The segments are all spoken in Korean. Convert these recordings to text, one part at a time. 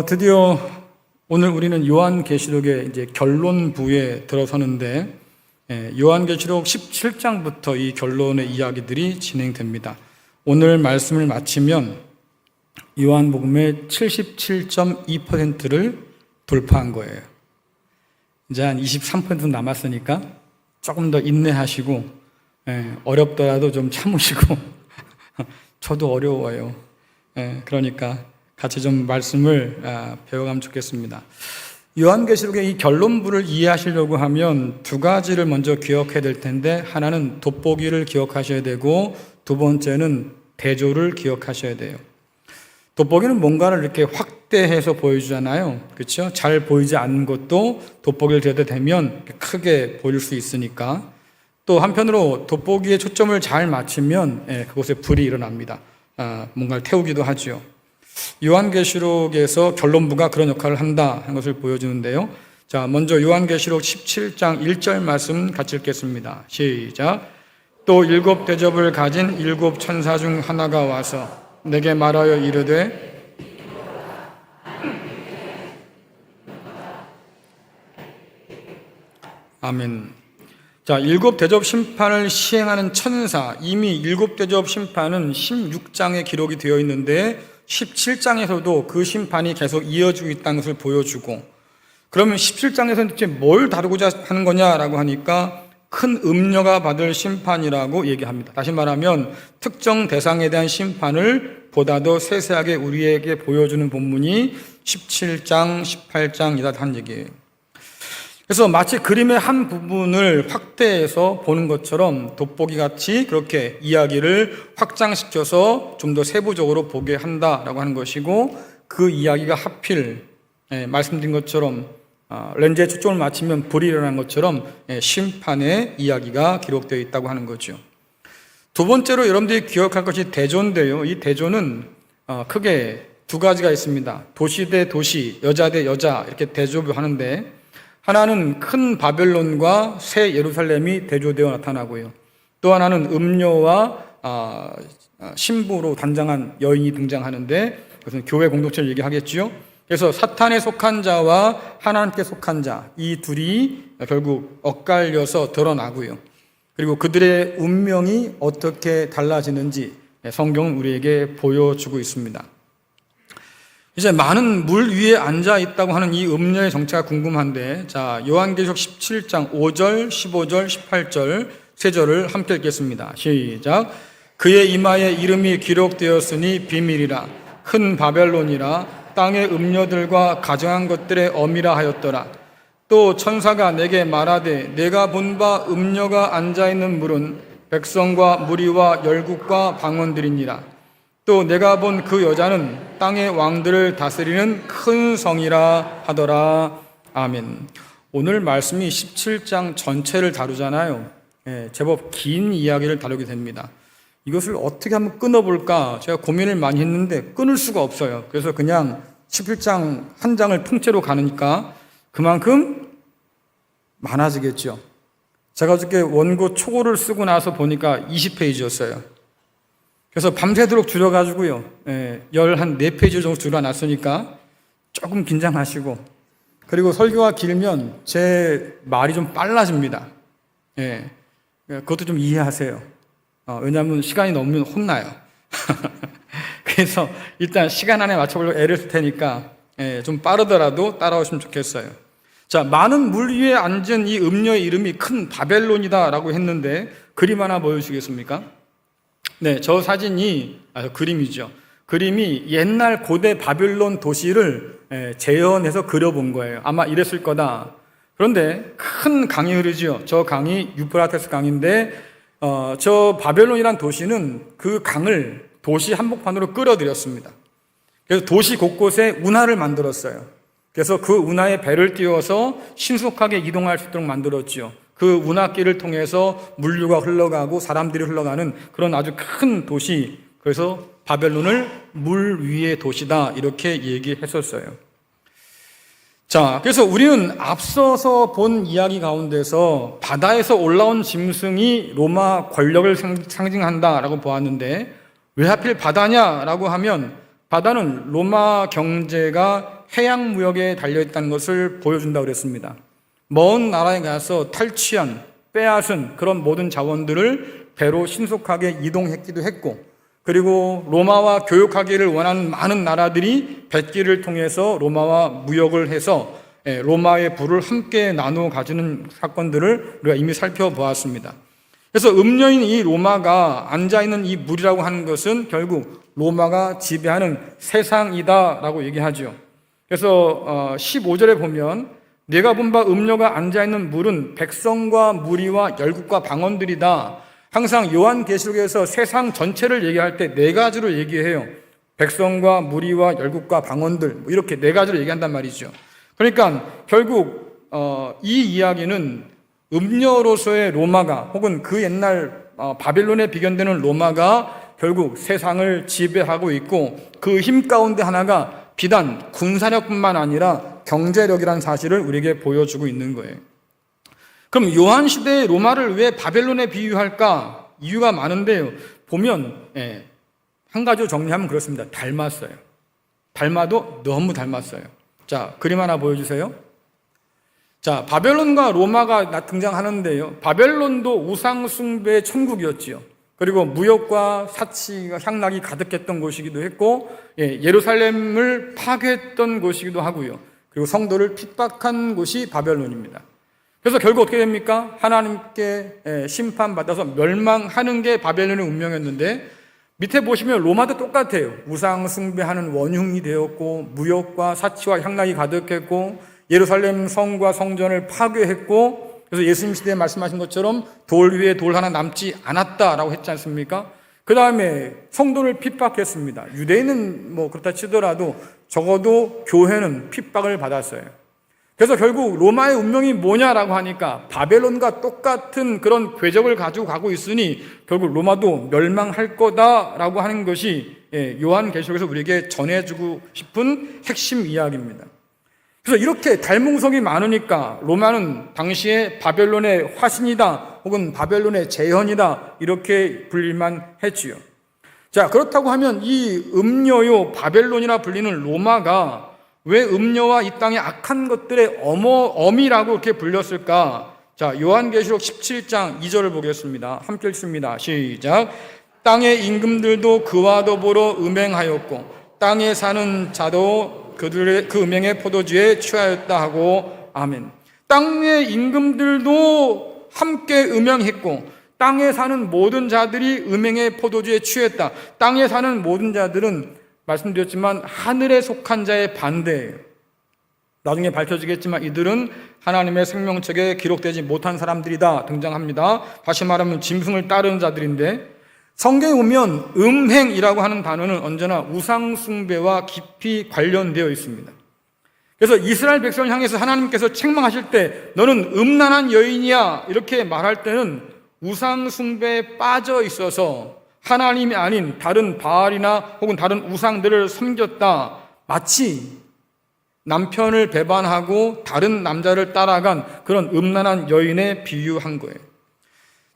드디어 오늘 우리는 요한계시록의 이제 결론부에 들어서는데, 요한계시록 17장부터 이 결론의 이야기들이 진행됩니다. 오늘 말씀을 마치면 요한복음의 77.2%를 돌파한 거예요. 이제 한 23% 남았으니까 조금 더 인내하시고, 어렵더라도 좀 참으시고, 저도 어려워요. 그러니까 같이 좀 말씀을 배워가면 좋겠습니다. 요한계시록의 이 결론부를 이해하시려고 하면 두 가지를 먼저 기억해야 될 텐데, 하나는 돋보기를 기억하셔야 되고 두 번째는 대조를 기억하셔야 돼요. 돋보기는 뭔가를 이렇게 확대해서 보여주잖아요. 그렇죠? 잘 보이지 않는 것도 돋보기를 대도 되면 크게 보일 수 있으니까. 또 한편으로 돋보기에 초점을 잘 맞추면 그곳에 불이 일어납니다. 뭔가를 태우기도 하죠. 요한계시록에서 결론부가 그런 역할을 한다 하는 것을 보여주는데요. 자, 먼저 요한계시록 17장 1절 말씀 같이 읽겠습니다. 시작. 또 일곱 대접을 가진 일곱 천사 중 하나가 와서 내게 말하여 이르되 아멘. 자, 일곱 대접 심판을 시행하는 천사, 이미 일곱 대접 심판은 16장에 기록이 되어 있는데 17장에서도 그 심판이 계속 이어지고 있다는 것을 보여주고, 그러면 17장에서는 이제 뭘 다루고자 하는 거냐라고 하니까 큰 음녀가 받을 심판이라고 얘기합니다. 다시 말하면 특정 대상에 대한 심판을 보다 더 세세하게 우리에게 보여주는 본문이 17장, 18장이다 하는 얘기예요. 그래서 마치 그림의 한 부분을 확대해서 보는 것처럼 돋보기 같이 그렇게 이야기를 확장시켜서 좀 더 세부적으로 보게 한다라고 하는 것이고, 그 이야기가 하필 말씀드린 것처럼 렌즈에 초점을 맞추면 불이 일어난 것처럼 심판의 이야기가 기록되어 있다고 하는 거죠. 두 번째로 여러분들이 기억할 것이 대조인데요. 이 대조는 크게 두 가지가 있습니다. 도시 대 도시, 여자 대 여자 이렇게 대조를 하는데, 하나는 큰 바벨론과 새 예루살렘이 대조되어 나타나고요. 또 하나는 음녀와 신부로 단장한 여인이 등장하는데, 그것은 교회 공동체를 얘기하겠지요. 그래서 사탄에 속한 자와 하나님께 속한 자, 이 둘이 결국 엇갈려서 드러나고요. 그리고 그들의 운명이 어떻게 달라지는지 성경은 우리에게 보여주고 있습니다. 이제 많은 물 위에 앉아 있다고 하는 이 음녀의 정체가 궁금한데, 자, 요한계시록 17장 5절, 15절, 18절 세 절을 함께 읽겠습니다. 시작. 그의 이마에 이름이 기록되었으니 비밀이라, 큰 바벨론이라, 땅의 음녀들과 가정한 것들의 어미라 하였더라. 또 천사가 내게 말하되 내가 본 바 음녀가 앉아 있는 물은 백성과 무리와 열국과 방언들이니라. 또 내가 본 그 여자는 땅의 왕들을 다스리는 큰 성이라 하더라. 아멘. 오늘 말씀이 17장 전체를 다루잖아요. 제법 긴 이야기를 다루게 됩니다. 이것을 어떻게 한번 끊어볼까 제가 고민을 많이 했는데 끊을 수가 없어요. 그래서 그냥 17장 한 장을 통째로 가니까 그만큼 많아지겠죠. 제가 어저께 원고 초고를 쓰고 나서 보니까 20페이지였어요. 그래서 밤새도록 줄여가지고요, 14페이지 정도 줄여놨으니까 조금 긴장하시고, 그리고 설교가 길면 제 말이 좀 빨라집니다. 그것도 좀 이해하세요. 왜냐하면 시간이 넘으면 혼나요. 그래서 일단 시간 안에 맞춰보려고 애를 쓸 테니까 좀 빠르더라도 따라오시면 좋겠어요. 자, 많은 물 위에 앉은 이 음녀의 이름이 큰 바벨론이다 라고 했는데, 그림 하나 보여주시겠습니까? 네, 저 사진이 그림이죠. 그림이 옛날 고대 바벨론 도시를 재현해서 그려본 거예요. 아마 이랬을 거다. 그런데 큰 강이 흐르죠. 저 강이 유프라테스 강인데, 저 바벨론이란 도시는 그 강을 도시 한복판으로 끌어들였습니다. 그래서 도시 곳곳에 운하를 만들었어요. 그래서 그 운하에 배를 띄워서 신속하게 이동할 수 있도록 만들었죠. 그 운하길을 통해서 물류가 흘러가고 사람들이 흘러가는 그런 아주 큰 도시, 그래서 바벨론을 물 위의 도시다 이렇게 얘기했었어요. 자, 그래서 우리는 앞서서 본 이야기 가운데서 바다에서 올라온 짐승이 로마 권력을 상징한다라고 보았는데, 왜 하필 바다냐라고 하면 바다는 로마 경제가 해양 무역에 달려있다는 것을 보여준다고 그랬습니다. 먼 나라에 가서 탈취한, 빼앗은 그런 모든 자원들을 배로 신속하게 이동했기도 했고, 그리고 로마와 교역하기를 원하는 많은 나라들이 뱃길을 통해서 로마와 무역을 해서 로마의 부를 함께 나누어 가지는 사건들을 우리가 이미 살펴보았습니다. 그래서 음녀인 이 로마가 앉아있는 이 물이라고 하는 것은 결국 로마가 지배하는 세상이다라고 얘기하죠. 그래서 15절에 보면 내가 본 바 음녀가 앉아있는 물은 백성과 무리와 열국과 방언들이다. 항상 요한계시록에서 세상 전체를 얘기할 때 네 가지로 얘기해요. 백성과 무리와 열국과 방언들, 이렇게 네 가지로 얘기한단 말이죠. 그러니까 결국 이 이야기는 음녀로서의 로마가, 혹은 그 옛날 바벨론에 비견되는 로마가 결국 세상을 지배하고 있고, 그 힘 가운데 하나가 비단 군사력뿐만 아니라 경제력이라는 사실을 우리에게 보여주고 있는 거예요. 그럼 요한 시대의 로마를 왜 바벨론에 비유할까? 이유가 많은데요. 보면 한 가지로 정리하면 그렇습니다. 닮았어요. 닮아도 너무 닮았어요. 자, 그림 하나 보여주세요. 자, 바벨론과 로마가 등장하는데요. 바벨론도 우상 숭배의 천국이었지요. 그리고 무역과 사치가 향락이 가득했던 곳이기도 했고, 예루살렘을 파괴했던 곳이기도 하고요. 그리고 성도를 핍박한 곳이 바벨론입니다. 그래서 결국 어떻게 됩니까? 하나님께 심판받아서 멸망하는 게 바벨론의 운명이었는데, 밑에 보시면 로마도 똑같아요. 우상 숭배하는 원흉이 되었고, 무역과 사치와 향락이 가득했고, 예루살렘 성과 성전을 파괴했고, 그래서 예수님 시대에 말씀하신 것처럼 돌 위에 돌 하나 남지 않았다라고 했지 않습니까? 그 다음에 성도를 핍박했습니다. 유대인은 뭐 그렇다 치더라도 적어도 교회는 핍박을 받았어요. 그래서 결국 로마의 운명이 뭐냐라고 하니까 바벨론과 똑같은 그런 궤적을 가지고 가고 있으니 결국 로마도 멸망할 거다라고 하는 것이 요한계시록에서 우리에게 전해주고 싶은 핵심 이야기입니다. 그래서 이렇게 닮음성이 많으니까 로마는 당시에 바벨론의 화신이다, 혹은 바벨론의 재현이다, 이렇게 불릴만 했지요. 자, 그렇다고 하면 이 음녀요 바벨론이라 불리는 로마가 왜 음녀와 이 땅의 악한 것들의 어미라고 이렇게 불렸을까? 자, 요한계시록 17장 2절을 보겠습니다. 함께 읽습니다. 시작. 땅의 임금들도 그와 더불어 음행하였고 땅에 사는 자도 그 음행의 포도주에 취하였다 하고 아멘. 땅의 임금들도 함께 음행했고 땅에 사는 모든 자들이 음행의 포도주에 취했다. 땅에 사는 모든 자들은 말씀드렸지만 하늘에 속한 자의 반대예요. 나중에 밝혀지겠지만 이들은 하나님의 생명책에 기록되지 못한 사람들이다 등장합니다. 다시 말하면 짐승을 따르는 자들인데, 성경에 보면 음행이라고 하는 단어는 언제나 우상 숭배와 깊이 관련되어 있습니다. 그래서 이스라엘 백성을 향해서 하나님께서 책망하실 때 너는 음란한 여인이야 이렇게 말할 때는 우상 숭배에 빠져 있어서 하나님이 아닌 다른 바알이나 혹은 다른 우상들을 섬겼다, 마치 남편을 배반하고 다른 남자를 따라간 그런 음란한 여인에 비유한 거예요.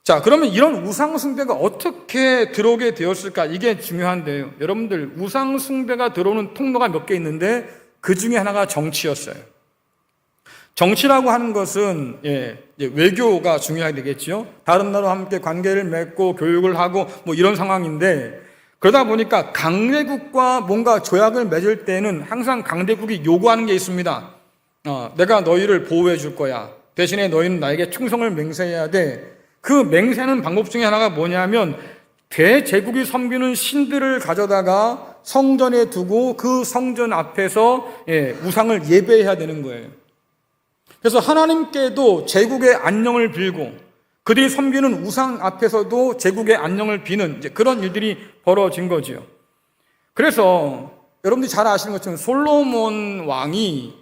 자, 그러면 이런 우상 숭배가 어떻게 들어오게 되었을까? 이게 중요한데요. 여러분들, 우상 숭배가 들어오는 통로가 몇 개 있는데 그 중에 하나가 정치였어요. 정치라고 하는 것은 외교가 중요하게 되겠죠. 다른 나라와 함께 관계를 맺고 교육을 하고 뭐 이런 상황인데, 그러다 보니까 강대국과 뭔가 조약을 맺을 때는 항상 강대국이 요구하는 게 있습니다. 내가 너희를 보호해 줄 거야. 대신에 너희는 나에게 충성을 맹세해야 돼. 그 맹세하는 방법 중에 하나가 뭐냐면 대제국이 섬기는 신들을 가져다가 성전에 두고 그 성전 앞에서 우상을 예배해야 되는 거예요. 그래서 하나님께도 제국의 안녕을 빌고 그들이 섬기는 우상 앞에서도 제국의 안녕을 비는 그런 일들이 벌어진 거지요. 그래서 여러분들이 잘 아시는 것처럼 솔로몬 왕이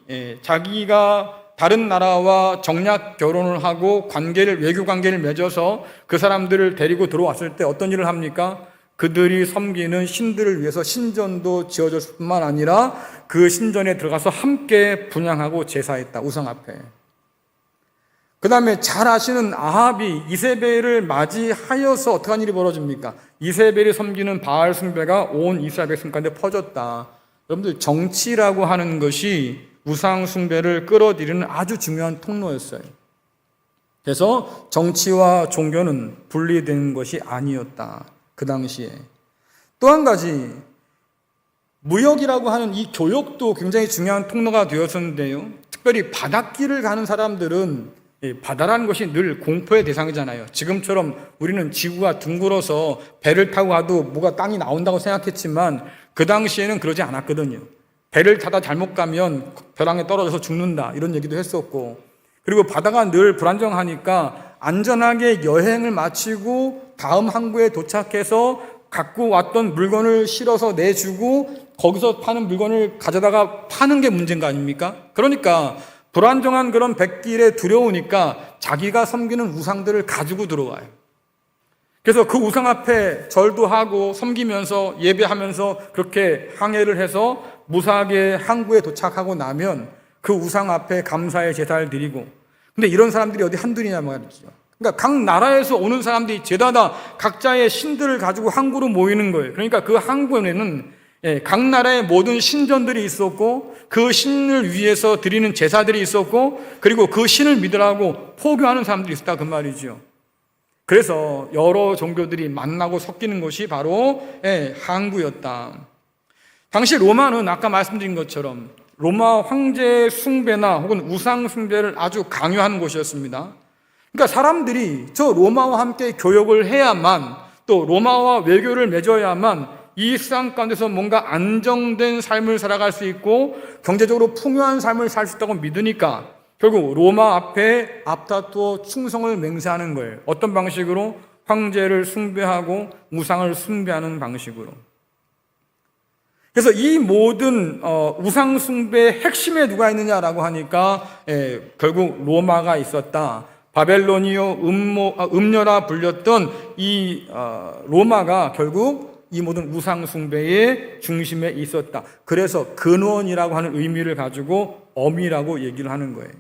자기가 다른 나라와 정략 결혼을 하고 외교 관계를 맺어서 그 사람들을 데리고 들어왔을 때 어떤 일을 합니까? 그들이 섬기는 신들을 위해서 신전도 지어줬을 뿐만 아니라 그 신전에 들어가서 함께 분향하고 제사했다, 우상 앞에. 그 다음에 잘 아시는 아합이 이세벨을 맞이하여서 어떠한 일이 벌어집니까? 이세벨이 섬기는 바알 숭배가 온 이스라엘 백성 가운데 퍼졌다. 여러분들, 정치라고 하는 것이 우상 숭배를 끌어들이는 아주 중요한 통로였어요. 그래서 정치와 종교는 분리되는 것이 아니었다, 그 당시에. 또 한 가지, 무역이라고 하는 이 교역도 굉장히 중요한 통로가 되었었는데요. 특별히 바닷길을 가는 사람들은 바다라는 것이 늘 공포의 대상이잖아요. 지금처럼 우리는 지구가 둥글어서 배를 타고 가도 뭐가 땅이 나온다고 생각했지만 그 당시에는 그러지 않았거든요. 배를 타다 잘못 가면 벼랑에 떨어져서 죽는다, 이런 얘기도 했었고, 그리고 바다가 늘 불안정하니까 안전하게 여행을 마치고 다음 항구에 도착해서 갖고 왔던 물건을 실어서 내주고 거기서 파는 물건을 가져다가 파는 게 문제인 거 아닙니까? 그러니까 불안정한 그런 백길에 두려우니까 자기가 섬기는 우상들을 가지고 들어와요. 그래서 그 우상 앞에 절도 하고 섬기면서 예배하면서 그렇게 항해를 해서 무사하게 항구에 도착하고 나면 그 우상 앞에 감사의 제사를 드리고, 근데 이런 사람들이 어디 한둘이냐 말이죠. 그러니까 각 나라에서 오는 사람들이 제다다 각자의 신들을 가지고 항구로 모이는 거예요. 그러니까 그 항구에는 각 나라의 모든 신전들이 있었고, 그 신을 위해서 드리는 제사들이 있었고, 그리고 그 신을 믿으라고 포교하는 사람들이 있었다, 그 말이죠. 그래서 여러 종교들이 만나고 섞이는 것이 바로 항구였다. 당시 로마는 아까 말씀드린 것처럼 로마 황제 숭배나 혹은 우상 숭배를 아주 강요하는 곳이었습니다. 그러니까 사람들이 저 로마와 함께 교역을 해야만, 또 로마와 외교를 맺어야만 이 세상 가운데서 뭔가 안정된 삶을 살아갈 수 있고 경제적으로 풍요한 삶을 살 수 있다고 믿으니까 결국 로마 앞에 앞다투어 충성을 맹세하는 거예요. 어떤 방식으로? 황제를 숭배하고 우상을 숭배하는 방식으로. 그래서 이 모든 우상 숭배의 핵심에 누가 있느냐라고 하니까 결국 로마가 있었다. 바벨로니오 음녀라 불렸던 이 로마가 결국 이 모든 우상 숭배의 중심에 있었다. 그래서 근원이라고 하는 의미를 가지고 어미라고 얘기를 하는 거예요.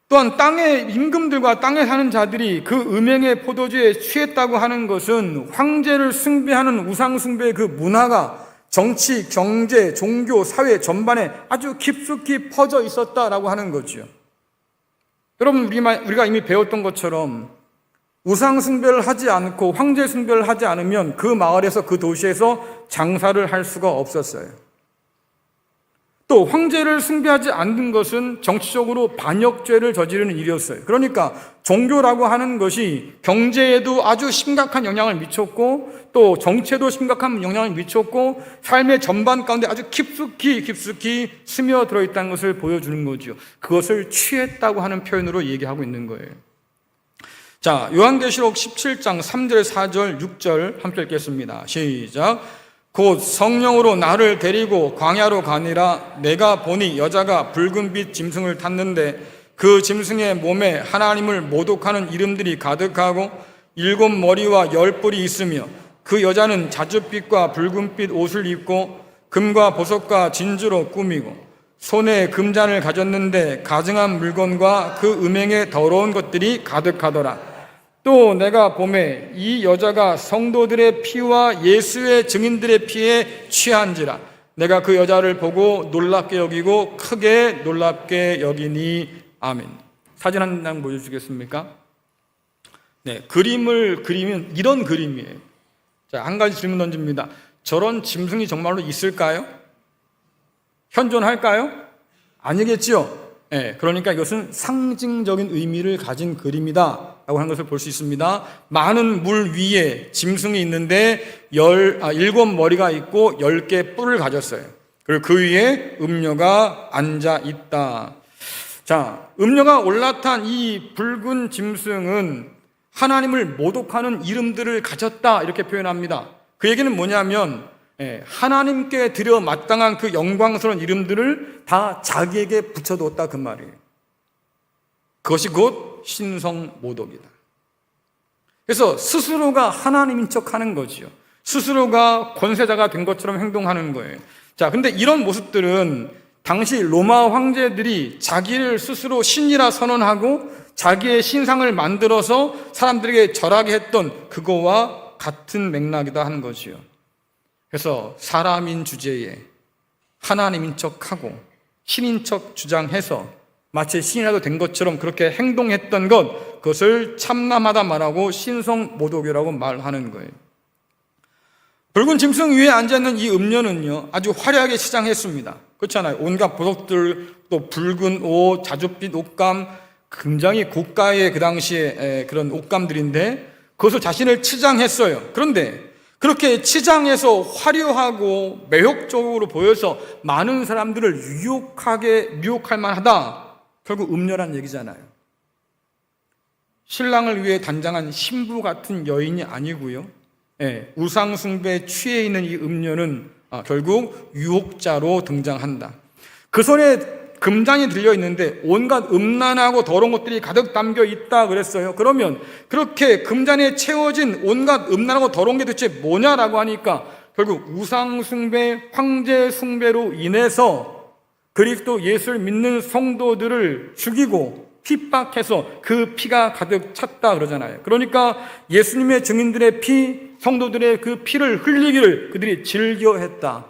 또한 땅의 임금들과 땅에 사는 자들이 그 음행의 포도주에 취했다고 하는 것은 황제를 숭배하는 우상 숭배의 그 문화가 정치, 경제, 종교, 사회 전반에 아주 깊숙이 퍼져 있었다라고 하는 거죠. 여러분, 우리가 이미 배웠던 것처럼 우상 숭배를 하지 않고 황제 숭배를 하지 않으면 그 마을에서, 그 도시에서 장사를 할 수가 없었어요. 또 황제를 숭배하지 않는 것은 정치적으로 반역죄를 저지르는 일이었어요. 그러니까 종교라고 하는 것이 경제에도 아주 심각한 영향을 미쳤고, 또 정치에도 심각한 영향을 미쳤고, 삶의 전반 가운데 아주 깊숙이 스며들어 있다는 것을 보여주는 거죠. 그것을 취했다고 하는 표현으로 얘기하고 있는 거예요. 자, 요한계시록 17장 3절, 4절, 6절 함께 읽겠습니다. 시작. 곧 성령으로 나를 데리고 광야로 가니라. 내가 보니 여자가 붉은빛 짐승을 탔는데 그 짐승의 몸에 하나님을 모독하는 이름들이 가득하고 7 머리와 10 뿔이 있으며, 그 여자는 자줏빛과 붉은빛 옷을 입고 금과 보석과 진주로 꾸미고 손에 금잔을 가졌는데 가증한 물건과 그 음행의 더러운 것들이 가득하더라. 또 내가 보매 이 여자가 성도들의 피와 예수의 증인들의 피에 취한지라. 내가 그 여자를 보고 놀랍게 여기고 크게 놀랍게 여기니. 아멘. 사진 한 장 보여주시겠습니까? 네, 그림을 그리면 이런 그림이에요. 자, 한 가지 질문 던집니다. 저런 짐승이 정말로 있을까요? 현존할까요? 아니겠지요. 네, 그러니까 이것은 상징적인 의미를 가진 그림이다 라고 하는 것을 볼 수 있습니다. 많은 물 위에 짐승이 있는데 7 머리가 있고 10개 뿔을 가졌어요. 그리고 그 위에 음녀가 앉아 있다. 자, 음녀가 올라탄 이 붉은 짐승은 하나님을 모독하는 이름들을 가졌다, 이렇게 표현합니다. 그 얘기는 뭐냐면 하나님께 드려 마땅한 그 영광스러운 이름들을 다 자기에게 붙여두었다, 그 말이에요. 그것이 곧 신성모독이다. 그래서 스스로가 하나님인 척하는 거지요. 스스로가 권세자가 된 것처럼 행동하는 거예요. 자, 근데 이런 모습들은 당시 로마 황제들이 자기를 스스로 신이라 선언하고 자기의 신상을 만들어서 사람들에게 절하게 했던 그거와 같은 맥락이다 하는 거지요. 그래서 사람인 주제에 하나님인 척하고 신인 척 주장해서 마치 신이라도 된 것처럼 그렇게 행동했던 그것을 참남하다 말하고 신성모독이라고 말하는 거예요. 붉은 짐승 위에 앉아있는 이 음녀는요, 아주 화려하게 치장했습니다. 그렇잖아요. 온갖 보석들, 또 붉은 옷, 자줏빛 옷감, 굉장히 고가의 그 당시에 그런 옷감들인데 그것을 자신을 치장했어요. 그런데 그렇게 치장해서 화려하고 매혹적으로 보여서 많은 사람들을 유혹할 만하다. 결국 음녀란 얘기잖아요. 신랑을 위해 단장한 신부 같은 여인이 아니고요. 우상 숭배에 취해 있는 이 음녀는 결국 유혹자로 등장한다. 그 손에 금잔이 들려 있는데 온갖 음란하고 더러운 것들이 가득 담겨 있다 그랬어요. 그러면 그렇게 금잔에 채워진 온갖 음란하고 더러운 게 도대체 뭐냐라고 하니까 결국 우상 숭배, 황제 숭배로 인해서 그리스도 예수를 믿는 성도들을 죽이고 핍박해서 그 피가 가득 찼다 그러잖아요. 그러니까 예수님의 증인들의 피, 성도들의 그 피를 흘리기를 그들이 즐겨했다.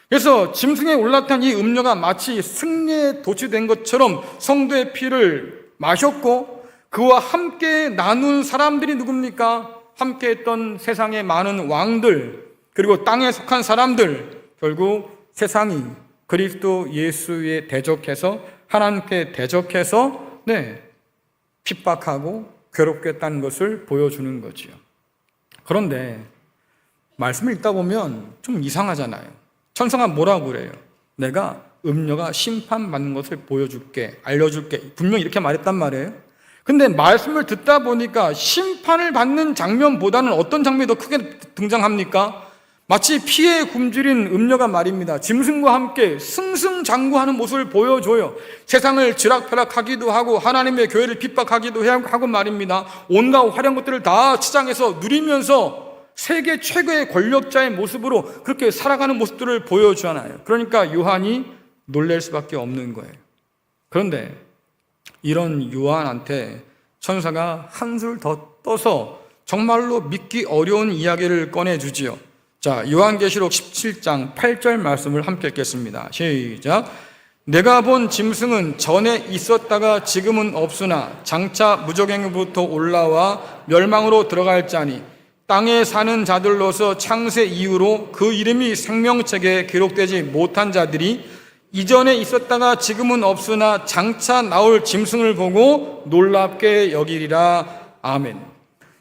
그래서 짐승에 올라탄 이 음녀가 마치 승리에 도취된 것처럼 성도의 피를 마셨고 그와 함께 나눈 사람들이 누굽니까? 함께 했던 세상의 많은 왕들, 그리고 땅에 속한 사람들, 결국 세상이 그리스도 예수에 대적해서 하나님께 대적해서 핍박하고 괴롭게 했다는 것을 보여주는 거지요. 그런데 말씀을 읽다 보면 좀 이상하잖아요. 천사가 뭐라고 그래요? 내가 음녀가 심판받는 것을 보여줄게, 알려줄게. 분명히 이렇게 말했단 말이에요. 근데 말씀을 듣다 보니까 심판을 받는 장면보다는 어떤 장면이 더 크게 등장합니까? 마치 피에 굶주린 음녀가 말입니다. 짐승과 함께 승승장구하는 모습을 보여줘요. 세상을 쥐락펴락하기도 하고 하나님의 교회를 핍박하기도 하고 말입니다. 온갖 화려한 것들을 다 치장해서 누리면서 세계 최고의 권력자의 모습으로 그렇게 살아가는 모습들을 보여주잖아요. 그러니까 요한이 놀랄 수밖에 없는 거예요. 그런데 이런 요한한테 천사가 한술 더 떠서 정말로 믿기 어려운 이야기를 꺼내주지요. 자, 요한계시록 17장 8절 말씀을 함께 읽겠습니다. 시작. 내가 본 짐승은 전에 있었다가 지금은 없으나 장차 무적행으로부터 올라와 멸망으로 들어갈 자니 땅에 사는 자들로서 창세 이후로 그 이름이 생명책에 기록되지 못한 자들이 이전에 있었다가 지금은 없으나 장차 나올 짐승을 보고 놀랍게 여기리라. 아멘.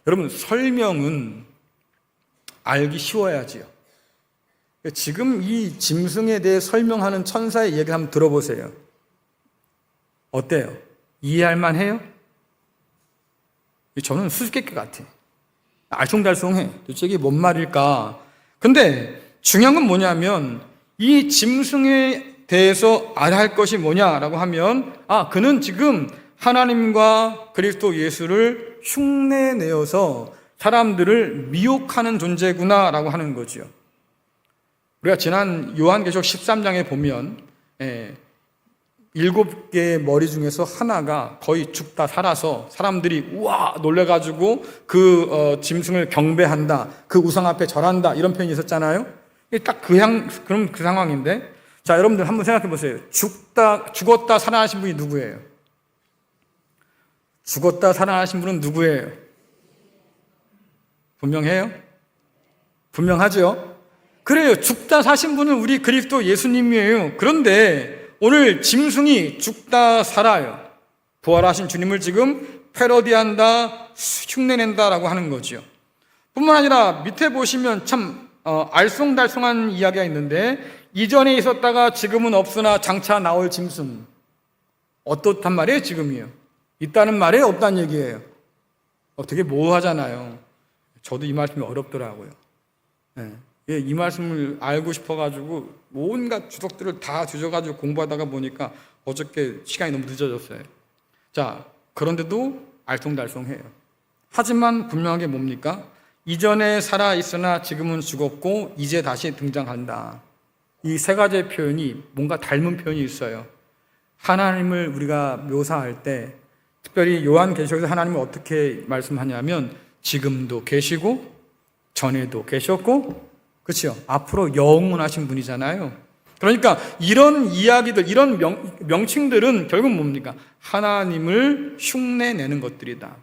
여러분, 설명은 알기 쉬워야지요. 지금 이 짐승에 대해 설명하는 천사의 얘기를 한번 들어보세요. 어때요? 이해할 만해요? 저는 수수께끼 같아. 알쏭달쏭해. 도대체 이게 뭔 말일까? 근데 중요한 건 뭐냐면 이 짐승에 대해서 알아야 할 것이 뭐냐라고 하면 그는 지금 하나님과 그리스도 예수를 흉내내어서 사람들을 미혹하는 존재구나라고 하는 거죠. 우리가 지난 요한계시록 13장에 보면 7개의 머리 중에서 하나가 거의 죽다 살아서 사람들이 우와 놀래가지고 그 짐승을 경배한다, 그 우상 앞에 절한다 이런 표현이 있었잖아요. 딱 그럼 그 상황인데, 자 여러분들 한번 생각해 보세요. 죽었다 살아나신 분이 누구예요? 죽었다 살아나신 분은 누구예요? 분명해요? 분명하죠? 그래요. 죽다 사신 분은 우리 그리스도 예수님이에요. 그런데 오늘 짐승이 죽다 살아요. 부활하신 주님을 지금 패러디한다, 흉내낸다라고 하는 거죠. 뿐만 아니라 밑에 보시면 참 알쏭달쏭한 이야기가 있는데 이전에 있었다가 지금은 없으나 장차 나올 짐승. 어떻단 말이에요? 지금이요. 있다는 말이에요? 없다는 얘기예요? 되게 모호하잖아요. 저도 이 말씀이 어렵더라고요. 이 말씀을 알고 싶어가지고 온갖 주석들을 다 뒤져가지고 공부하다가 보니까 어저께 시간이 너무 늦어졌어요. 자, 그런데도 알쏭달쏭해요. 하지만 분명한 게 뭡니까? 이전에 살아있으나 지금은 죽었고 이제 다시 등장한다. 이 세 가지의 표현이 뭔가 닮은 표현이 있어요. 하나님을 우리가 묘사할 때 특별히 요한계시록에서 하나님을 어떻게 말씀하냐면 지금도 계시고 전에도 계셨고 그렇죠? 앞으로 영원하신 분이잖아요. 그러니까 이런 이야기들, 이런 명칭들은 결국 뭡니까? 하나님을 흉내내는 것들이다.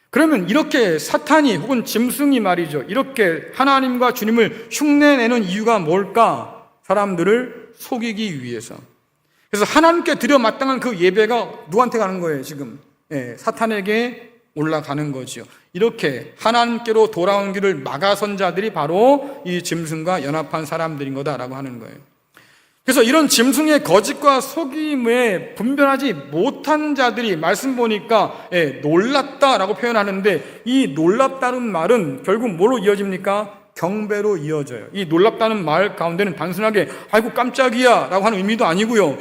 그러면 이렇게 사탄이 혹은 짐승이 말이죠, 이렇게 하나님과 주님을 흉내내는 이유가 뭘까? 사람들을 속이기 위해서. 그래서 하나님께 드려 마땅한 그 예배가 누구한테 가는 거예요, 지금? 사탄에게 올라가는 거죠. 이렇게 하나님께로 돌아온 길을 막아선 자들이 바로 이 짐승과 연합한 사람들인 거다라고 하는 거예요. 그래서 이런 짐승의 거짓과 속임에 분별하지 못한 자들이 말씀 보니까 놀랐다라고 표현하는데, 이 놀랍다는 말은 결국 뭐로 이어집니까? 경배로 이어져요. 이 놀랍다는 말 가운데는 단순하게 아이고 깜짝이야 라고 하는 의미도 아니고요,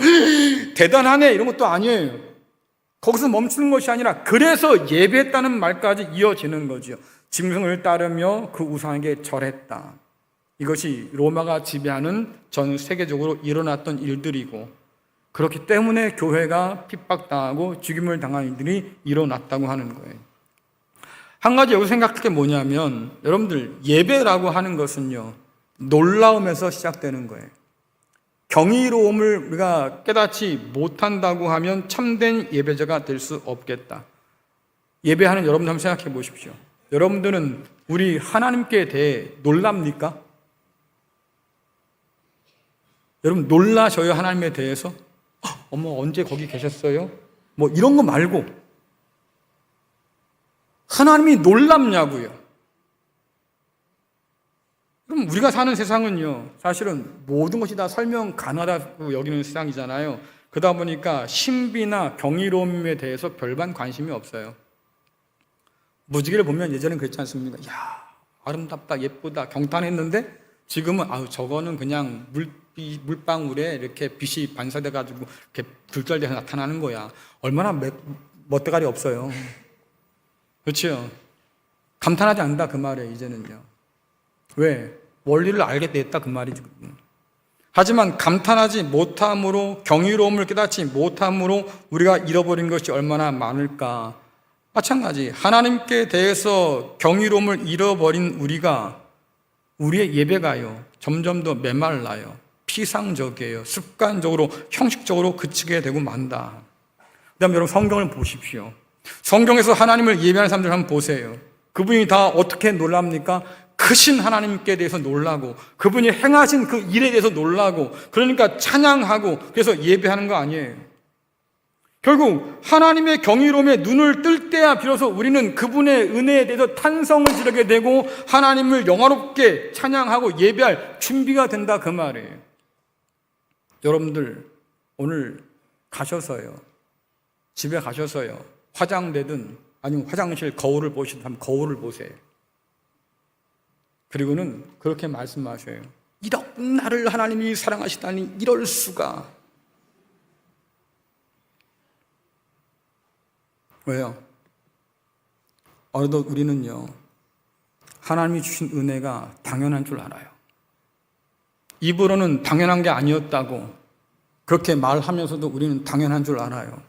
대단하네 이런 것도 아니에요. 거기서 멈추는 것이 아니라 그래서 예배했다는 말까지 이어지는 거죠. 짐승을 따르며 그 우상에게 절했다. 이것이 로마가 지배하는 전 세계적으로 일어났던 일들이고, 그렇기 때문에 교회가 핍박당하고 죽임을 당한 일들이 일어났다고 하는 거예요. 한 가지 여기서 생각할 게 뭐냐면, 여러분들 예배라고 하는 것은요, 놀라움에서 시작되는 거예요. 경이로움을 우리가 깨닫지 못한다고 하면 참된 예배자가 될 수 없겠다. 예배하는 여러분들 한번 생각해 보십시오. 여러분들은 우리 하나님께 대해 놀랍니까? 여러분 놀라셔요, 하나님에 대해서? 어머 언제 거기 계셨어요? 뭐 이런 거 말고 하나님이 놀랍냐고요. 그럼 우리가 사는 세상은요, 사실은 모든 것이 다 설명 가능하다고 여기는 세상이잖아요. 그러다 보니까 신비나 경이로움에 대해서 별반 관심이 없어요. 무지개를 보면 예전엔 그랬지 않습니까? 야, 아름답다, 예쁘다, 경탄했는데 지금은 저거는 그냥 물방울에 이렇게 빛이 반사돼가지고 이렇게 굴절돼서 나타나는 거야. 얼마나 멋대가리 없어요. 그렇죠? 감탄하지 않는다 그 말이에요, 이제는요. 왜? 원리를 알게 됐다 그 말이죠. 하지만 감탄하지 못함으로, 경이로움을 깨닫지 못함으로 우리가 잃어버린 것이 얼마나 많을까. 마찬가지 하나님께 대해서 경이로움을 잃어버린 우리의 예배가요 점점 더 메말라요, 피상적이에요, 습관적으로 형식적으로 그치게 되고 만다. 그 다음에 여러분 성경을 보십시오. 성경에서 하나님을 예배하는 사람들 한번 보세요. 그분이 다 어떻게 놀랍니까? 크신 하나님께 대해서 놀라고, 그분이 행하신 그 일에 대해서 놀라고, 그러니까 찬양하고, 그래서 예배하는 거 아니에요. 결국 하나님의 경이로움에 눈을 뜰 때야 비로소 우리는 그분의 은혜에 대해서 탄성을 지르게 되고 하나님을 영화롭게 찬양하고 예배할 준비가 된다 그 말이에요. 여러분들 오늘 가셔서요, 집에 가셔서요, 화장대든 아니면 화장실 거울을 보시든 한번 거울을 보세요. 그리고는 그렇게 말씀하셔요. 이런 나를 하나님이 사랑하시다니 이럴 수가. 왜요? 어느덧 우리는요, 하나님이 주신 은혜가 당연한 줄 알아요. 입으로는 당연한 게 아니었다고 그렇게 말하면서도 우리는 당연한 줄 알아요.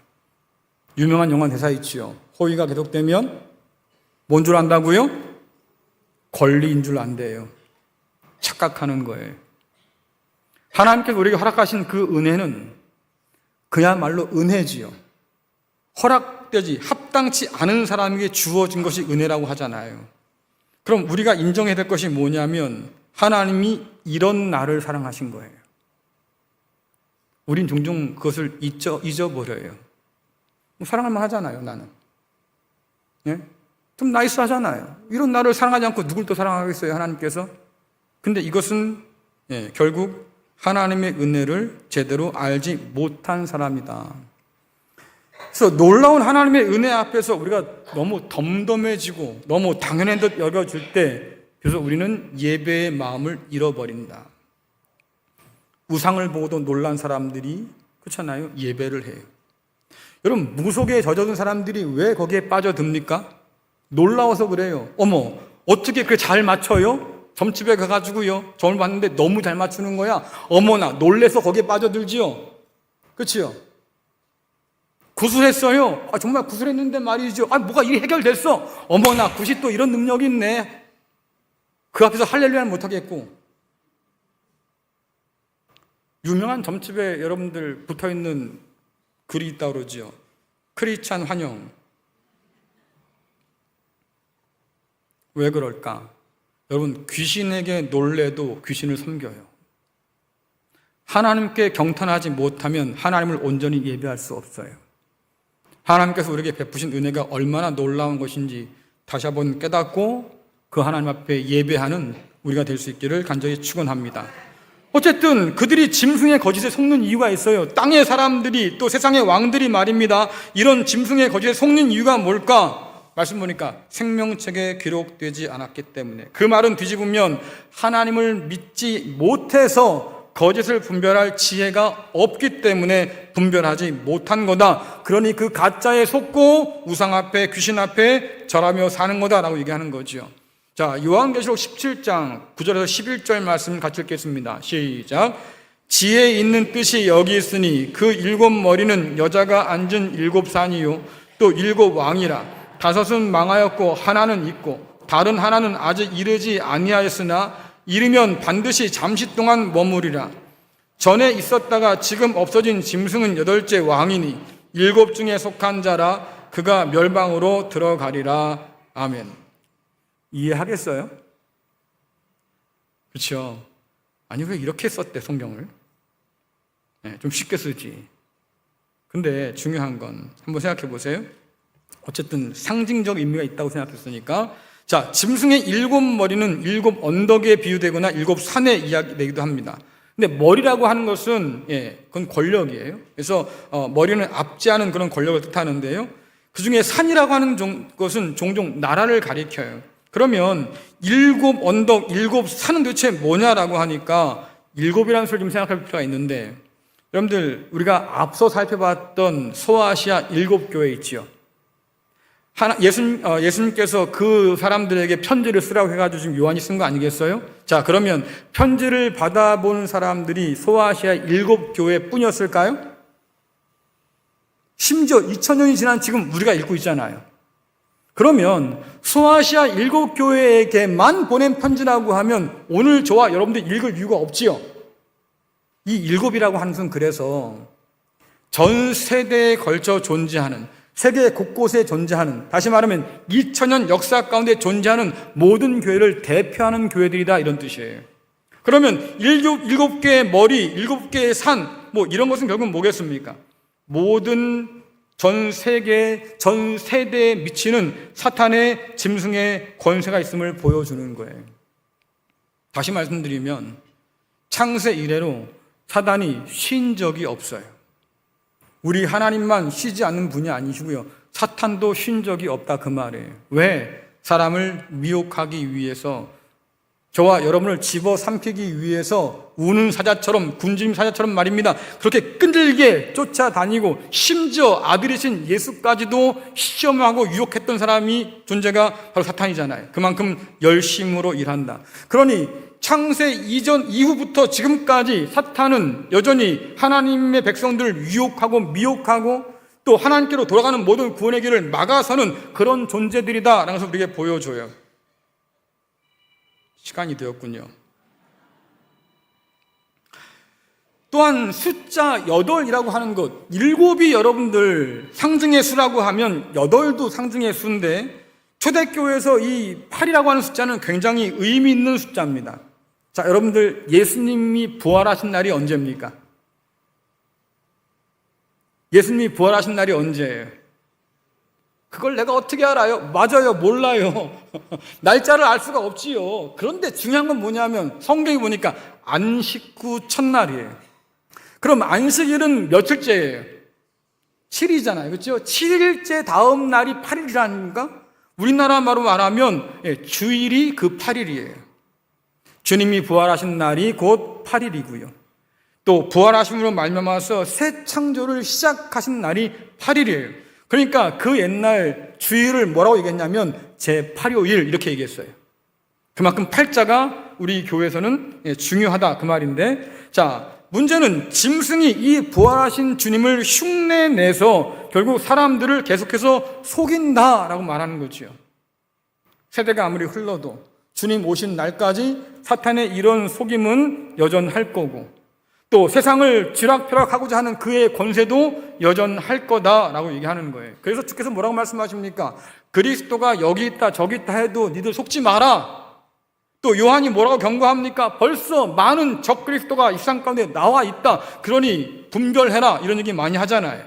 유명한 영화 대사 있지요. 호의가 계속되면 뭔 줄 안다고요? 권리인 줄 안대요. 착각하는 거예요. 하나님께서 우리에게 허락하신 그 은혜는 그야말로 은혜지요. 허락되지 합당치 않은 사람에게 주어진 것이 은혜라고 하잖아요. 그럼 우리가 인정해야 될 것이 뭐냐면 하나님이 이런 나를 사랑하신 거예요. 우린 종종 그것을 잊어버려요. 사랑할만 하잖아요, 나는. 예? 좀 나이스하잖아요. 이런 나를 사랑하지 않고 누굴 또 사랑하겠어요, 하나님께서? 근데 이것은 결국 하나님의 은혜를 제대로 알지 못한 사람이다. 그래서 놀라운 하나님의 은혜 앞에서 우리가 너무 덤덤해지고 너무 당연한 듯 여겨질 때 그래서 우리는 예배의 마음을 잃어버린다. 우상을 보고도 놀란 사람들이, 그렇잖아요, 예배를 해요. 여러분 무속에 젖어든 사람들이 왜 거기에 빠져듭니까? 놀라워서 그래요. 어머 어떻게 그렇게 잘 맞춰요? 점집에 가가지고요, 점을 봤는데 너무 잘 맞추는 거야. 어머나, 놀래서 거기에 빠져들지요. 그치요? 구술했어요. 정말 구술했는데 말이죠. 뭐가 일이 해결됐어. 어머나, 굿이 또 이런 능력이 있네. 그 앞에서 할렐루야는 못하겠고. 유명한 점집에 여러분들 붙어있는 글이 있다고 그러지요. 크리스찬 환영. 왜 그럴까? 여러분, 귀신에게 놀래도 귀신을 섬겨요. 하나님께 경탄하지 못하면 하나님을 온전히 예배할 수 없어요. 하나님께서 우리에게 베푸신 은혜가 얼마나 놀라운 것인지 다시 한번 깨닫고 그 하나님 앞에 예배하는 우리가 될 수 있기를 간절히 축원합니다. 어쨌든 그들이 짐승의 거짓에 속는 이유가 있어요. 땅의 사람들이, 또 세상의 왕들이 말입니다. 이런 짐승의 거짓에 속는 이유가 뭘까? 말씀 보니까 생명책에 기록되지 않았기 때문에. 그 말은 뒤집으면 하나님을 믿지 못해서 거짓을 분별할 지혜가 없기 때문에 분별하지 못한 거다. 그러니 그 가짜에 속고 우상 앞에, 귀신 앞에 절하며 사는 거다라고 얘기하는 거죠. 자, 요한계시록 17장 9절에서 11절 말씀 같이 읽겠습니다. 시작. 지혜 있는 뜻이 여기 있으니 그 7머리는 여자가 앉은 7산이요 또 7왕이라. 5은 망하였고 하나는 있고 다른 하나는 아직 이르지 아니하였으나 이르면 반드시 잠시 동안 머무리라. 전에 있었다가 지금 없어진 짐승은 8째 왕이니 7 중에 속한 자라. 그가 멸망으로 들어가리라. 아멘. 이해하겠어요? 그렇죠? 아니, 왜 이렇게 썼대 성경을? 좀 쉽게 쓰지. 근데 중요한 건 한번 생각해 보세요. 어쨌든 상징적 의미가 있다고 생각했으니까, 자, 짐승의 7머리는 7 언덕에 비유되거나 7 산에 이야기되기도 합니다. 근데 머리라고 하는 것은 그건 권력이에요. 그래서 머리는 압제하는 그런 권력을 뜻하는데요. 그 중에 산이라고 하는 것은 종종 나라를 가리켜요. 그러면 7 언덕, 7 산은 도대체 뭐냐라고 하니까 7이라는 소리를 좀 생각할 필요가 있는데, 여러분들 우리가 앞서 살펴봤던 소아시아 7교회 있지요. 예수님께서 그 사람들에게 편지를 쓰라고 해가지고 지금 요한이 쓴 거 아니겠어요? 자, 그러면 편지를 받아본 사람들이 소아시아 7교회 뿐이었을까요? 심지어 2000년이 지난 지금 우리가 읽고 있잖아요. 그러면 소아시아 7교회에게만 보낸 편지라고 하면 오늘 저와 여러분들 읽을 이유가 없지요. 이 7이라고 하는 것은 그래서 전 세대에 걸쳐 존재하는, 세계 곳곳에 존재하는, 다시 말하면 2000년 역사 가운데 존재하는 모든 교회를 대표하는 교회들이다, 이런 뜻이에요. 그러면 7개의 머리, 7개의 산, 이런 것은 결국은 뭐겠습니까? 모든 전 세계, 전 세대에 미치는 사탄의 짐승의 권세가 있음을 보여주는 거예요. 다시 말씀드리면 창세 이래로 사단이 쉰 적이 없어요. 우리 하나님만 쉬지 않는 분이 아니시고요, 사탄도 쉰 적이 없다, 그 말이에요. 왜? 사람을 미혹하기 위해서, 저와 여러분을 집어삼키기 위해서 우는 사자처럼, 군주님 사자처럼 말입니다, 그렇게 끈질게 쫓아다니고 심지어 아들이신 예수까지도 시험하고 유혹했던 사람이, 존재가 바로 사탄이잖아요. 그만큼 열심으로 일한다. 그러니 창세 이전 이후부터 지금까지 사탄은 여전히 하나님의 백성들을 유혹하고 미혹하고 또 하나님께로 돌아가는 모든 구원의 길을 막아서는 그런 존재들이다라는 것을 우리에게 보여줘요. 시간이 되었군요. 또한 숫자 8이라고 하는 것, 7이 여러분들 상징의 수라고 하면 8도 상징의 수인데, 초대교회에서 이 8이라고 하는 숫자는 굉장히 의미 있는 숫자입니다. 자, 여러분들 예수님이 부활하신 날이 언제입니까? 예수님이 부활하신 날이 언제예요? 그걸 내가 어떻게 알아요? 맞아요, 몰라요. 날짜를 알 수가 없지요. 그런데 중요한 건 뭐냐면 성경이 보니까 안식 후 첫날이에요. 그럼 안식일은 며칠째예요? 7일이잖아요. 그렇죠? 7일째 다음 날이 8일이라는가? 우리나라 말로 말하면 주일이 그 8일이에요. 주님이 부활하신 날이 곧 8일이고요. 또 부활하심으로 말미암아서 새 창조를 시작하신 날이 8일이에요. 그러니까 그 옛날 주일을 뭐라고 얘기했냐면 제8요일 이렇게 얘기했어요. 그만큼 팔자가 우리 교회에서는 중요하다 그 말인데, 자, 문제는 짐승이 이 부활하신 주님을 흉내내서 결국 사람들을 계속해서 속인다라고 말하는 거지요. 세대가 아무리 흘러도 주님 오신 날까지 사탄의 이런 속임은 여전할 거고, 또 세상을 쥐락펴락하고자 하는 그의 권세도 여전할 거다라고 얘기하는 거예요. 그래서 주께서 뭐라고 말씀하십니까? 그리스도가 여기 있다 저기 있다 해도 니들 속지 마라. 또 요한이 뭐라고 경고합니까? 벌써 많은 적그리스도가 이 세상 가운데 나와 있다. 그러니 분별해라. 이런 얘기 많이 하잖아요.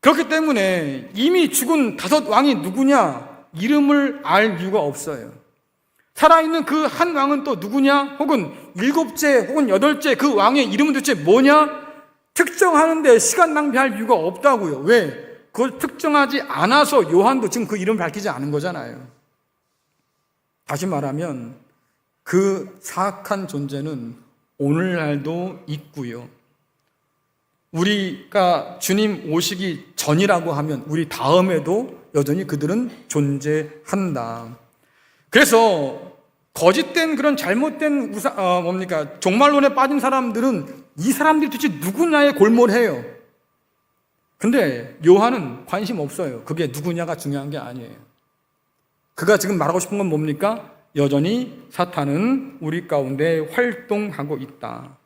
그렇기 때문에 이미 죽은 5 왕이 누구냐? 이름을 알 이유가 없어요. 살아있는 그 한 왕은 또 누구냐? 혹은 7째 혹은 8째 그 왕의 이름은 도대체 뭐냐? 특정하는데 시간 낭비할 이유가 없다고요. 왜? 그걸 특정하지 않아서 요한도 지금 그 이름을 밝히지 않은 거잖아요. 다시 말하면 그 사악한 존재는 오늘날도 있고요. 우리가 주님 오시기 전이라고 하면 우리 다음에도 여전히 그들은 존재한다. 그래서 거짓된 그런 잘못된 종말론에 빠진 사람들은 이 사람들이 도대체 누구냐에 골몰해요. 근데 요한은 관심 없어요. 그게 누구냐가 중요한 게 아니에요. 그가 지금 말하고 싶은 건 뭡니까? 여전히 사탄은 우리 가운데 활동하고 있다.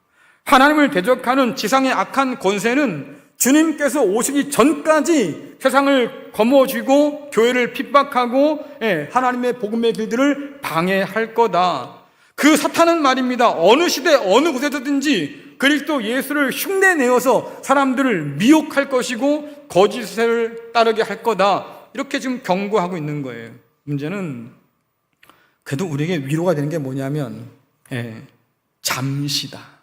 하나님을 대적하는 지상의 악한 권세는 주님께서 오시기 전까지 세상을 거머쥐고 교회를 핍박하고 하나님의 복음의 길들을 방해할 거다. 그 사탄은 말입니다. 어느 시대 어느 곳에서든지 그리스도 예수를 흉내내어서 사람들을 미혹할 것이고 거짓을 따르게 할 거다. 이렇게 지금 경고하고 있는 거예요. 문제는 그래도 우리에게 위로가 되는 게 뭐냐면 잠시다.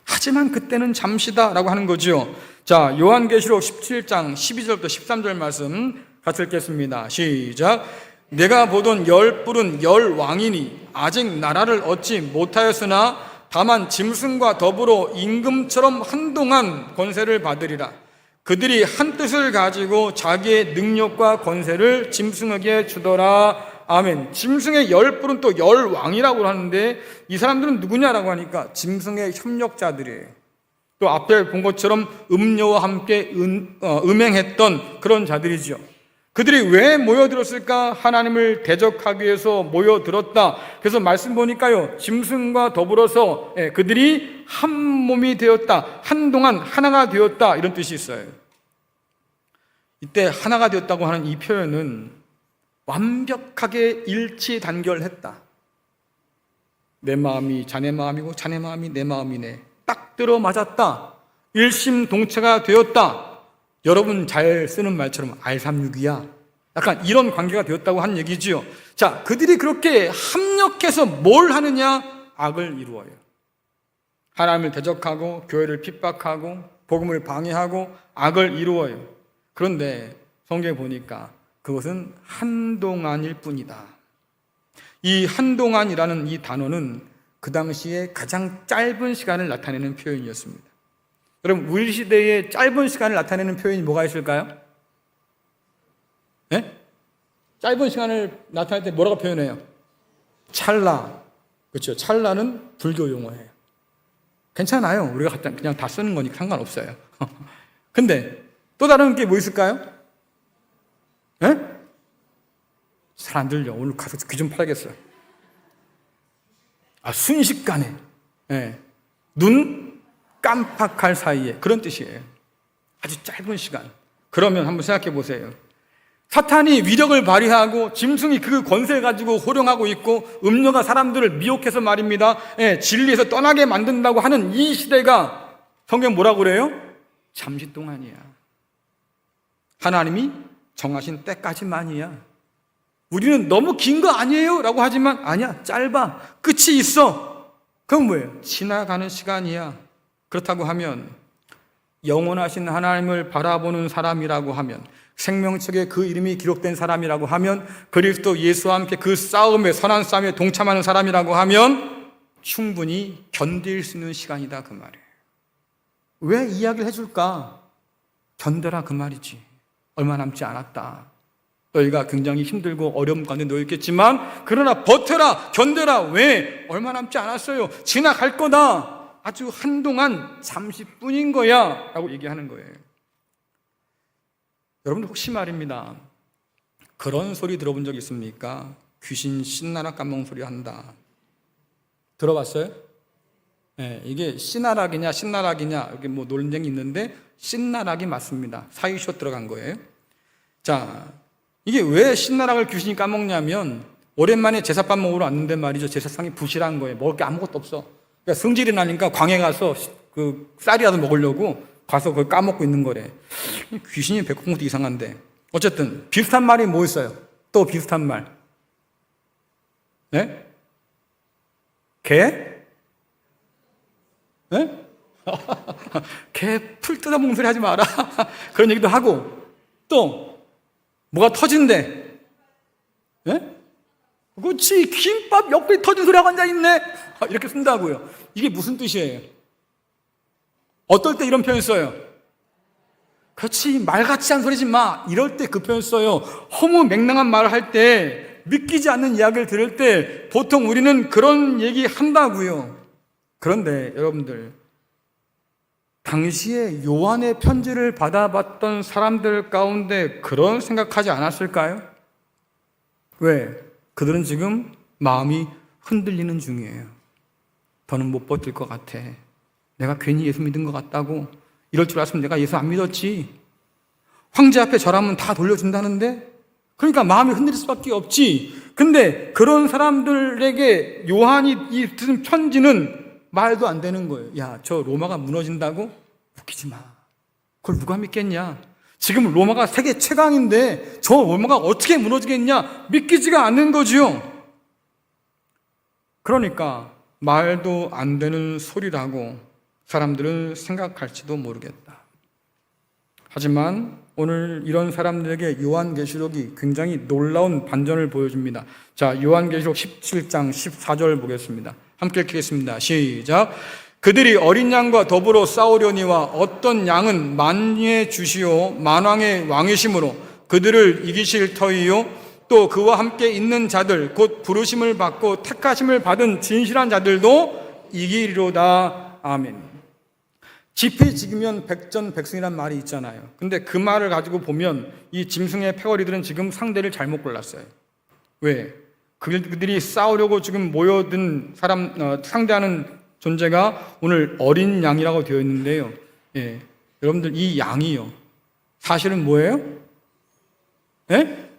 하지만 그때는 잠시다라고 하는 거죠. 자, 요한계시록 17장 12절부터 13절 말씀 같이 읽겠습니다. 시작. 내가 보던 10뿔은 10왕이니 아직 나라를 얻지 못하였으나 다만 짐승과 더불어 임금처럼 한동안 권세를 받으리라. 그들이 한 뜻을 가지고 자기의 능력과 권세를 짐승에게 주더라. 아멘. 짐승의 10뿔은 또 10왕이라고 하는데 이 사람들은 누구냐라고 하니까 짐승의 협력자들이에요. 또 앞에 본 것처럼 음녀와 함께 음행했던 그런 자들이죠. 그들이 왜 모여들었을까? 하나님을 대적하기 위해서 모여들었다. 그래서 말씀 보니까요, 짐승과 더불어서 그들이 한 몸이 되었다. 한동안 하나가 되었다. 이런 뜻이 있어요. 이때 하나가 되었다고 하는 이 표현은 완벽하게 일치단결했다. 내 마음이 자네 마음이고 자네 마음이 내 마음이네. 딱 들어맞았다. 일심동체가 되었다. 여러분 잘 쓰는 말처럼 R36이야. 약간 이런 관계가 되었다고 한 얘기지요. 자, 그들이 그렇게 합력해서 뭘 하느냐? 악을 이루어요. 하나님을 대적하고 교회를 핍박하고 복음을 방해하고 악을 이루어요. 그런데 성경에 보니까 그것은 한동안일 뿐이다. 이 한동안이라는 이 단어는 그 당시에 가장 짧은 시간을 나타내는 표현이었습니다. 여러분, 우리 시대에 짧은 시간을 나타내는 표현이 뭐가 있을까요? 네? 짧은 시간을 나타낼 때 뭐라고 표현해요? 찰나. 그렇죠. 찰나는 불교 용어예요. 괜찮아요. 우리가 그냥 다 쓰는 거니까 상관없어요. 근데 또 다른 게 뭐 있을까요? 네? 사람들요, 오늘 가서 귀 좀 팔겠어요. 순식간에. 네. 눈 깜빡할 사이에, 그런 뜻이에요. 아주 짧은 시간. 그러면 한번 생각해 보세요. 사탄이 위력을 발휘하고 짐승이 그 권세를 가지고 호령하고 있고 음녀가 사람들을 미혹해서 말입니다, 진리에서 떠나게 만든다고 하는 이 시대가 성경 뭐라고 그래요? 잠시 동안이야. 하나님이 정하신 때까지만이야. 우리는 너무 긴 거 아니에요? 라고 하지만 아니야, 짧아. 끝이 있어. 그건 뭐예요? 지나가는 시간이야. 그렇다고 하면 영원하신 하나님을 바라보는 사람이라고 하면, 생명책에 그 이름이 기록된 사람이라고 하면, 그리스도 예수와 함께 그 싸움에, 선한 싸움에 동참하는 사람이라고 하면 충분히 견딜 수 있는 시간이다 그 말이에요. 왜 이야기를 해줄까? 견뎌라 그 말이지. 얼마 남지 않았다. 너희가 굉장히 힘들고 어려움 가운데 놓였겠지만 그러나 버텨라, 견뎌라. 왜? 얼마 남지 않았어요. 지나갈 거다. 아주 한동안 잠시뿐인 거야 라고 얘기하는 거예요. 여러분들 혹시 말입니다, 그런 소리 들어본 적 있습니까? 귀신 신나락 까먹은 소리 한다. 들어봤어요? 네, 이게 신나락이냐 신나락이냐 이렇게 뭐 논쟁이 있는데 신나락이 맞습니다. 사이쇼 들어간 거예요. 자, 이게 왜 신나락을 귀신이 까먹냐면 오랜만에 제사밥 먹으러 왔는데 말이죠. 제사상이 부실한 거예요. 먹을 게 아무것도 없어. 그러니까 성질이 나니까 광에 가서 그 쌀이라도 먹으려고 가서 그걸 까먹고 있는 거래. 귀신이 배고픈 것도 이상한데. 어쨌든 비슷한 말이 뭐 있어요? 또 비슷한 말. 네? 개? 네? 개 풀 뜯어먹는 소리 하지 마라. 그런 얘기도 하고. 또 뭐가 터진대. 네? 그렇지, 김밥 옆구리 터진 소리 하고 앉아있네. 이렇게 쓴다고요. 이게 무슨 뜻이에요? 어떨 때 이런 표현 써요? 그렇지, 말같이 한 소리지 마. 이럴 때 그 표현 써요. 허무맹랑한 말을 할 때, 믿기지 않는 이야기를 들을 때 보통 우리는 그런 얘기 한다고요. 그런데 여러분들, 당시에 요한의 편지를 받아봤던 사람들 가운데 그런 생각하지 않았을까요? 왜? 그들은 지금 마음이 흔들리는 중이에요. 더는 못 버틸 것 같아. 내가 괜히 예수 믿은 것 같다고. 이럴 줄 알았으면 내가 예수 안 믿었지. 황제 앞에 절하면 다 돌려준다는데? 그러니까 마음이 흔들릴 수밖에 없지. 근데 그런 사람들에게 요한이 이 쓴 편지는 말도 안 되는 거예요. 야, 저 로마가 무너진다고? 웃기지 마. 그걸 누가 믿겠냐? 지금 로마가 세계 최강인데 저 로마가 어떻게 무너지겠냐? 믿기지가 않는 거지요. 그러니까 말도 안 되는 소리라고 사람들은 생각할지도 모르겠다. 하지만 오늘 이런 사람들에게 요한계시록이 굉장히 놀라운 반전을 보여줍니다. 자, 요한계시록 17장 14절 보겠습니다. 함께 읽겠습니다. 시작. 그들이 어린 양과 더불어 싸우려니와 어떤 양은 만유의 주시오 만왕의 왕이심으로 그들을 이기실 터이요 또 그와 함께 있는 자들 곧 부르심을 받고 택하심을 받은 진실한 자들도 이기리로다. 아멘. 지폐지기면 백전백승이란 말이 있잖아요. 근데 그 말을 가지고 보면 이 짐승의 패거리들은 지금 상대를 잘못 골랐어요. 왜? 그들이 싸우려고 지금 모여든 사람 상대하는 존재가 오늘 어린 양이라고 되어 있는데요. 예, 여러분들 이 양이요, 사실은 뭐예요? 예?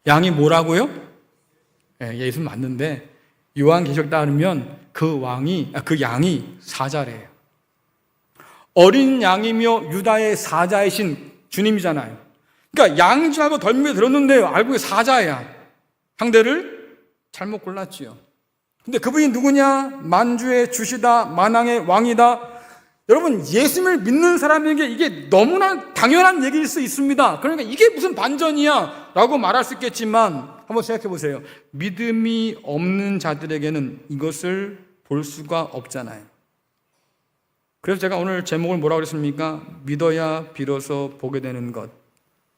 양이 뭐라고요? 예, 예수 맞는데 요한계시록 따르면 그 양이 사자래요. 어린 양이며 유다의 사자이신 주님이잖아요. 그러니까 양인 줄 알고 덜미에 들었는데요, 알고 사자야. 상대를 잘못 골랐지요. 근데 그분이 누구냐? 만주의 주시다, 만왕의 왕이다. 여러분, 예수를 믿는 사람에게 이게 너무나 당연한 얘기일 수 있습니다. 그러니까 이게 무슨 반전이야? 라고 말할 수 있겠지만 한번 생각해 보세요. 믿음이 없는 자들에게는 이것을 볼 수가 없잖아요. 그래서 제가 오늘 제목을 뭐라고 그랬습니까? 믿어야 비로소 보게 되는 것.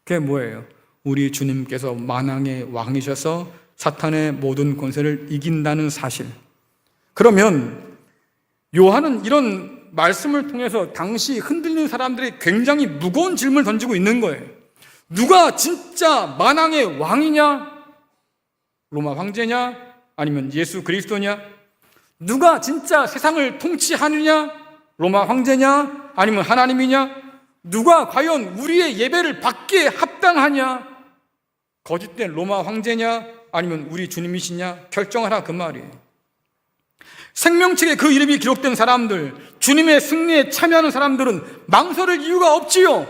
그게 뭐예요? 우리 주님께서 만왕의 왕이셔서 사탄의 모든 권세를 이긴다는 사실. 그러면 요한은 이런 말씀을 통해서 당시 흔들리는 사람들이 굉장히 무거운 질문을 던지고 있는 거예요. 누가 진짜 만왕의 왕이냐? 로마 황제냐? 아니면 예수 그리스도냐? 누가 진짜 세상을 통치하느냐? 로마 황제냐? 아니면 하나님이냐? 누가 과연 우리의 예배를 받기에 합당하냐? 거짓된 로마 황제냐? 아니면 우리 주님이시냐? 결정하라, 그 말이에요. 생명책에 그 이름이 기록된 사람들, 주님의 승리에 참여하는 사람들은 망설일 이유가 없지요.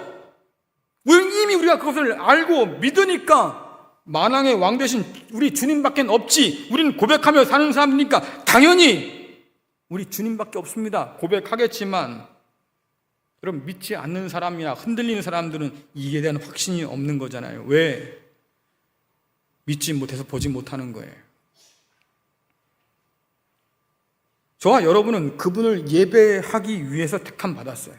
이미 우리가 그것을 알고 믿으니까 만왕의 왕 대신 우리 주님밖에 없지. 우리는 고백하며 사는 사람이니까 당연히 우리 주님밖에 없습니다. 고백하겠지만 여러분, 믿지 않는 사람이나 흔들리는 사람들은 이에 대한 확신이 없는 거잖아요. 왜? 믿지 못해서 보지 못하는 거예요. 저와 여러분은 그분을 예배하기 위해서 택함 받았어요.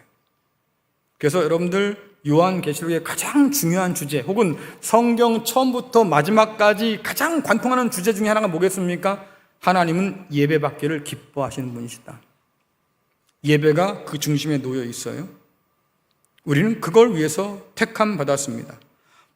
그래서 여러분들 요한계시록의 가장 중요한 주제, 혹은 성경 처음부터 마지막까지 가장 관통하는 주제 중에 하나가 뭐겠습니까? 하나님은 예배받기를 기뻐하시는 분이시다. 예배가 그 중심에 놓여 있어요. 우리는 그걸 위해서 택함 받았습니다.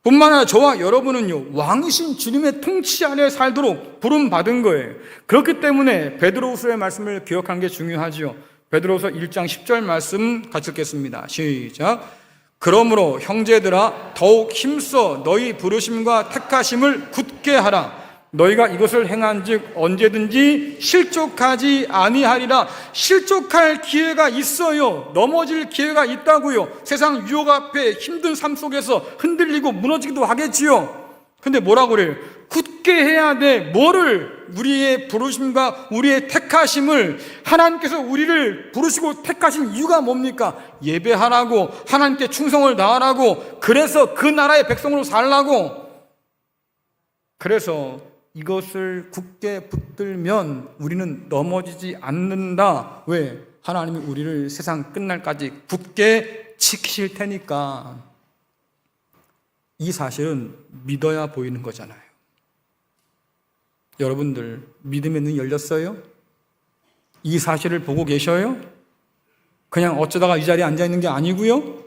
뿐만 아니라 저와 여러분은요, 왕이신 주님의 통치 안에 살도록 부름 받은 거예요. 그렇기 때문에 베드로후서의 말씀을 기억하는 게 중요하지요. 베드로후서 1장 10절 말씀 같이 읽겠습니다. 시작. 그러므로 형제들아 더욱 힘써 너희 부르심과 택하심을 굳게 하라. 너희가 이것을 행한즉 언제든지 실족하지 아니하리라. 실족할 기회가 있어요. 넘어질 기회가 있다고요. 세상 유혹 앞에 힘든 삶 속에서 흔들리고 무너지기도 하겠지요. 근데 뭐라고 그래요? 굳게 해야 돼. 뭐를? 우리의 부르심과 우리의 택하심을, 하나님께서 우리를 부르시고 택하신 이유가 뭡니까? 예배하라고, 하나님께 충성을 다하라고, 그래서 그 나라의 백성으로 살라고. 그래서 이것을 굳게 붙들면 우리는 넘어지지 않는다. 왜? 하나님이 우리를 세상 끝날까지 굳게 지키실 테니까. 이 사실은 믿어야 보이는 거잖아요. 여러분들 믿음의 눈이 열렸어요? 이 사실을 보고 계셔요? 그냥 어쩌다가 이 자리에 앉아 있는 게 아니고요.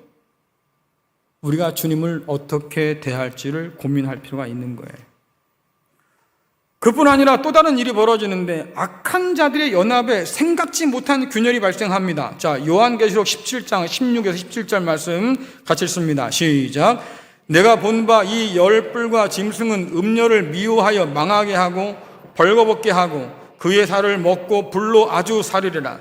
우리가 주님을 어떻게 대할지를 고민할 필요가 있는 거예요. 그뿐 아니라 또 다른 일이 벌어지는데 악한 자들의 연합에 생각지 못한 균열이 발생합니다. 자, 요한계시록 17장 16에서 17절 말씀 같이 읽습니다. 시작. 내가 본 바 이 열불과 짐승은 음녀를 미워하여 망하게 하고 벌거벗게 하고 그의 살을 먹고 불로 아주 살으리라.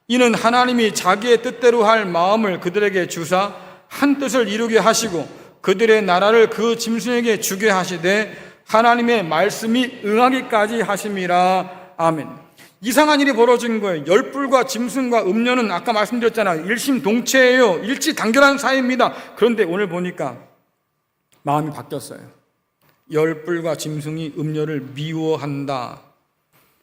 이는 하나님이 자기의 뜻대로 할 마음을 그들에게 주사 한 뜻을 이루게 하시고 그들의 나라를 그 짐승에게 주게 하시되 하나님의 말씀이 응하기까지 하심이라. 아멘. 이상한 일이 벌어진 거예요. 열불과 짐승과 음녀는 아까 말씀드렸잖아요. 일심동체예요. 일치단결한 사이입니다. 그런데 오늘 보니까 마음이 바뀌었어요. 열불과 짐승이 음녀를 미워한다.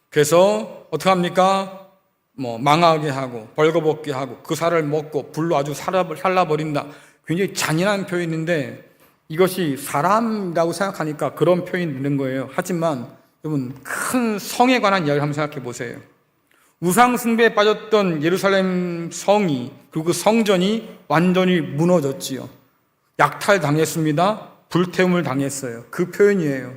그래서 어떻게 합니까? 망하게 하고 벌거벗게 하고 그 살을 먹고 불로 아주 살라버린다. 굉장히 잔인한 표현인데 이것이 사람이라고 생각하니까 그런 표현이 있는 거예요. 하지만 여러분, 큰 성에 관한 이야기를 한번 생각해 보세요. 우상 숭배에 빠졌던 예루살렘 성이, 그리고 그 성전이 완전히 무너졌지요. 약탈당했습니다. 불태움을 당했어요. 그 표현이에요.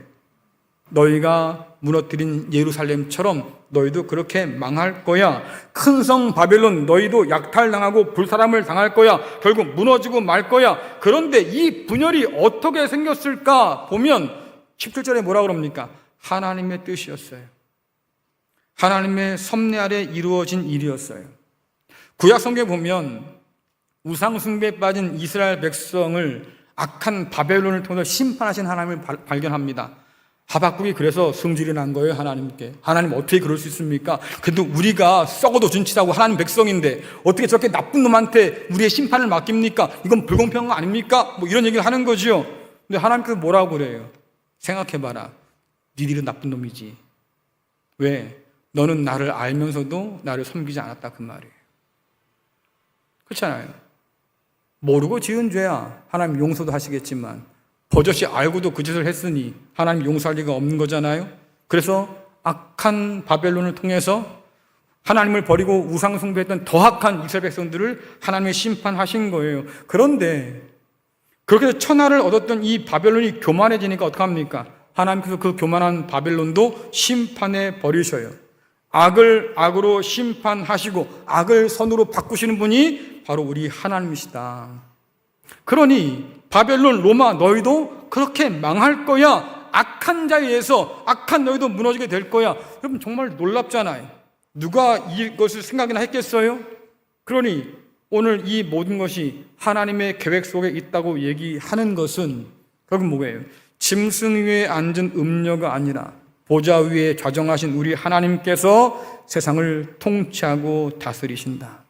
너희가 무너뜨린 예루살렘처럼 너희도 그렇게 망할 거야. 큰 성 바벨론, 너희도 약탈당하고 불사람을 당할 거야. 결국 무너지고 말 거야. 그런데 이 분열이 어떻게 생겼을까 보면 17절에 뭐라 그럽니까? 하나님의 뜻이었어요. 하나님의 섭리 아래 이루어진 일이었어요. 구약 성경에 보면 우상 숭배에 빠진 이스라엘 백성을 악한 바벨론을 통해서 심판하신 하나님을 발견합니다. 하박국이 그래서 승질이 난 거예요. 하나님께. 하나님 어떻게 그럴 수 있습니까? 그래도 우리가 썩어도 준치라고 하나님 백성인데 어떻게 저렇게 나쁜 놈한테 우리의 심판을 맡깁니까? 이건 불공평한 거 아닙니까? 이런 얘기를 하는 거죠. 근데 하나님께서 뭐라고 그래요? 생각해봐라. 니들은 나쁜 놈이지. 왜? 너는 나를 알면서도 나를 섬기지 않았다, 그 말이에요. 그렇잖아요. 모르고 지은 죄야 하나님 용서도 하시겠지만 버젓이 알고도 그 짓을 했으니 하나님 용서할 리가 없는 거잖아요. 그래서 악한 바벨론을 통해서 하나님을 버리고 우상 숭배했던 더 악한 이스라엘 백성들을 하나님의 심판하신 거예요. 그런데 그렇게 해서 천하를 얻었던 이 바벨론이 교만해지니까 어떡합니까? 하나님께서 그 교만한 바벨론도 심판해 버리셔요. 악을 악으로 심판하시고 악을 선으로 바꾸시는 분이 바로 우리 하나님이시다. 그러니 바벨론, 로마, 너희도 그렇게 망할 거야. 악한 자에 의해서 악한 너희도 무너지게 될 거야. 여러분 정말 놀랍잖아요. 누가 이것을 생각이나 했겠어요? 그러니 오늘 이 모든 것이 하나님의 계획 속에 있다고 얘기하는 것은 결국 뭐예요? 짐승 위에 앉은 음녀가 아니라 보좌 위에 좌정하신 우리 하나님께서 세상을 통치하고 다스리신다.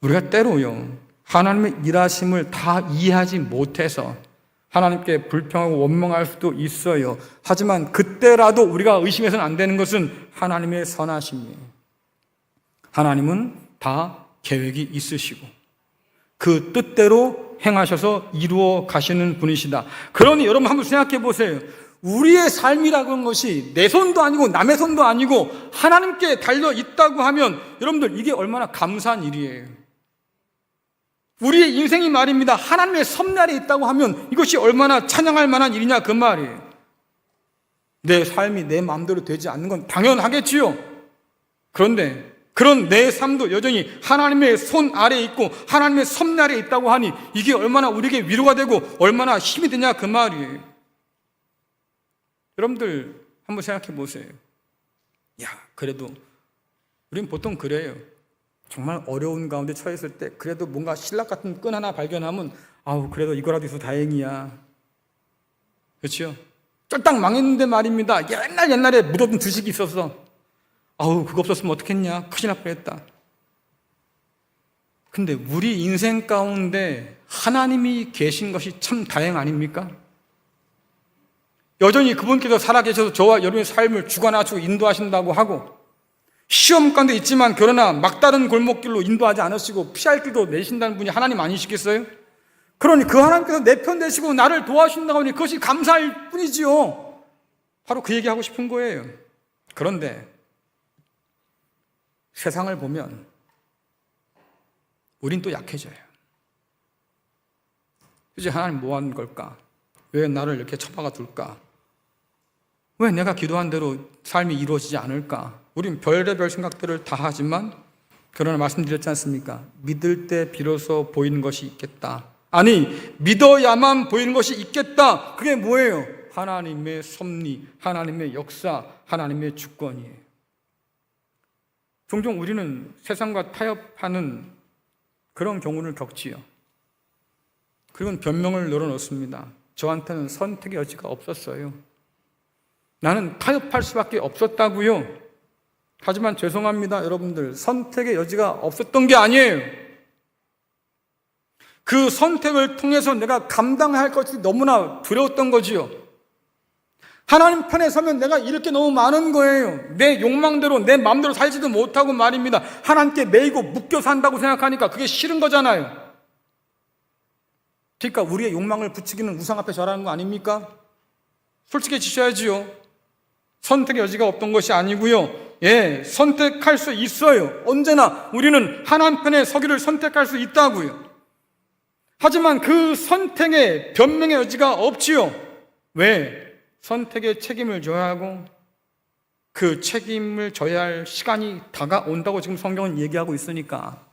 우리가 때로요, 하나님의 일하심을 다 이해하지 못해서 하나님께 불평하고 원망할 수도 있어요. 하지만 그때라도 우리가 의심해서는 안 되는 것은 하나님의 선하심이에요. 하나님은 다 계획이 있으시고 그 뜻대로 행하셔서 이루어 가시는 분이시다. 그러니 여러분 한번 생각해 보세요. 우리의 삶이라고 하는 것이 내 손도 아니고 남의 손도 아니고 하나님께 달려 있다고 하면 여러분들 이게 얼마나 감사한 일이에요. 우리의 인생이 말입니다. 하나님의 섭리 아래 있다고 하면 이것이 얼마나 찬양할 만한 일이냐 그 말이에요. 내 삶이 내 마음대로 되지 않는 건 당연하겠지요. 그런데 그런 내 삶도 여전히 하나님의 손 아래에 있고 하나님의 섭리 아래에 있다고 하니 이게 얼마나 우리에게 위로가 되고 얼마나 힘이 되냐 그 말이에요. 여러분들 한번 생각해 보세요. 야, 그래도 우린 보통 그래요. 정말 어려운 가운데 처했을 때 그래도 뭔가 신락 같은 끈 하나 발견하면 아우 그래도 이거라도 있어서 다행이야. 그렇죠? 쫄딱 망했는데 말입니다. 옛날에 묻어둔 주식이 있었어. 아우 그거 없었으면 어떡했냐. 큰일 날 뻔했다. 근데 우리 인생 가운데 하나님이 계신 것이 참 다행 아닙니까? 여전히 그분께서 살아계셔서 저와 여러분의 삶을 주관하시고 인도하신다고 하고 시험 가운데 있지만 그러나 막다른 골목길로 인도하지 않으시고 피할 길도 내신다는 분이 하나님 아니시겠어요? 그러니 그 하나님께서 내 편 되시고 나를 도와주신다고 하니 그것이 감사할 뿐이지요. 바로 그 얘기하고 싶은 거예요. 그런데 세상을 보면 우린 또 약해져요. 이제 하나님 뭐 하는 걸까? 왜 나를 이렇게 처박아 둘까? 왜 내가 기도한 대로 삶이 이루어지지 않을까? 우린 별의별 생각들을 다 하지만 그러나 말씀드렸지 않습니까? 믿을 때 비로소 보이는 것이 있겠다. 아니, 믿어야만 보이는 것이 있겠다. 그게 뭐예요? 하나님의 섭리, 하나님의 역사, 하나님의 주권이에요. 종종 우리는 세상과 타협하는 그런 경우를 겪지요. 그리고 변명을 늘어놓습니다. 저한테는 선택의 여지가 없었어요. 나는 타협할 수밖에 없었다고요. 하지만 죄송합니다, 여러분들. 선택의 여지가 없었던 게 아니에요. 그 선택을 통해서 내가 감당해야 할 것이 너무나 두려웠던 거지요. 하나님 편에 서면 내가 잃을 게 너무 많은 거예요. 내 욕망대로 내 마음대로 살지도 못하고 말입니다. 하나님께 매이고 묶여 산다고 생각하니까 그게 싫은 거잖아요. 그러니까 우리의 욕망을 부추기는 우상 앞에 절하는 거 아닙니까? 솔직해지셔야지요. 선택의 여지가 없던 것이 아니고요. 예, 선택할 수 있어요. 언제나 우리는 하나님 편에 서기를 선택할 수 있다고요. 하지만 그 선택에 변명의 여지가 없지요. 왜? 선택의 책임을 져야 하고 그 책임을 져야 할 시간이 다가온다고 지금 성경은 얘기하고 있으니까.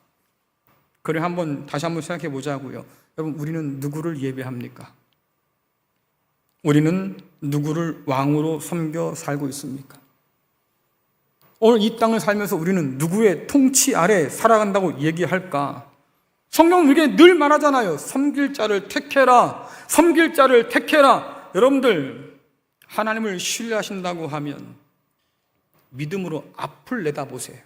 그래 다시 한번 생각해 보자고요. 여러분, 우리는 누구를 예배합니까? 우리는 누구를 왕으로 섬겨 살고 있습니까? 오늘 이 땅을 살면서 우리는 누구의 통치 아래 살아간다고 얘기할까? 성경은 우리에게 늘 말하잖아요. 섬길 자를 택해라. 섬길 자를 택해라. 여러분들, 하나님을 신뢰하신다고 하면 믿음으로 앞을 내다보세요.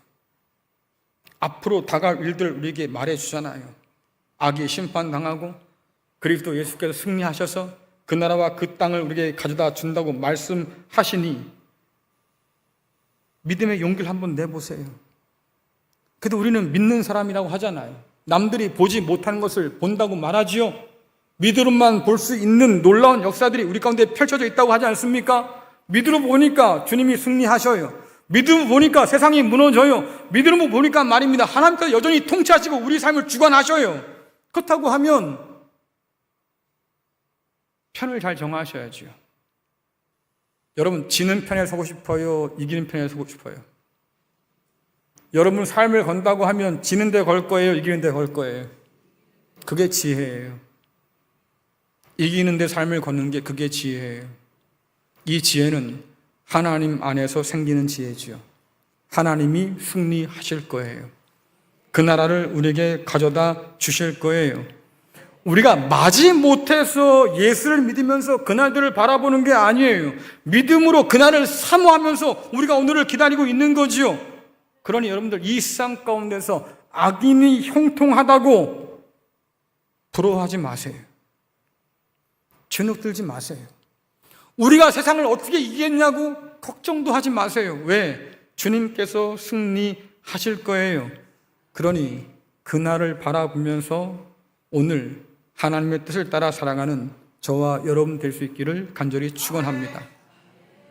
앞으로 다가올 일들 우리에게 말해주잖아요. 악이 심판당하고 그리스도 예수께서 승리하셔서 그 나라와 그 땅을 우리에게 가져다 준다고 말씀하시니 믿음의 용기를 한번 내보세요. 그래도 우리는 믿는 사람이라고 하잖아요. 남들이 보지 못하는 것을 본다고 말하지요. 믿음으로만 볼 수 있는 놀라운 역사들이 우리 가운데 펼쳐져 있다고 하지 않습니까? 믿음으로 보니까 주님이 승리하셔요. 믿음으로 보니까 세상이 무너져요. 믿음으로 보니까 말입니다. 하나님께서 여전히 통치하시고 우리 삶을 주관하셔요. 그렇다고 하면 편을 잘 정하셔야죠. 여러분, 지는 편에 서고 싶어요? 이기는 편에 서고 싶어요? 여러분 삶을 건다고 하면 지는 데 걸 거예요? 이기는 데 걸 거예요? 그게 지혜예요. 이기는 데 삶을 걷는 게 그게 지혜예요. 이 지혜는 하나님 안에서 생기는 지혜지요. 하나님이 승리하실 거예요. 그 나라를 우리에게 가져다 주실 거예요. 우리가 마지못해서 예수를 믿으면서 그날들을 바라보는 게 아니에요. 믿음으로 그날을 사모하면서 우리가 오늘을 기다리고 있는 거지요. 그러니 여러분들, 이 세상 가운데서 악인이 형통하다고 부러워하지 마세요. 주눅들지 마세요. 우리가 세상을 어떻게 이기겠냐고 걱정도 하지 마세요. 왜? 주님께서 승리하실 거예요. 그러니 그날을 바라보면서 오늘 하나님의 뜻을 따라 살아가는 저와 여러분 될 수 있기를 간절히 축원합니다.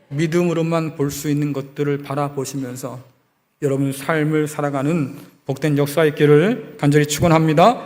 믿음으로만 볼 수 있는 것들을 바라보시면서 여러분 삶을 살아가는 복된 역사 있기를 간절히 축원합니다.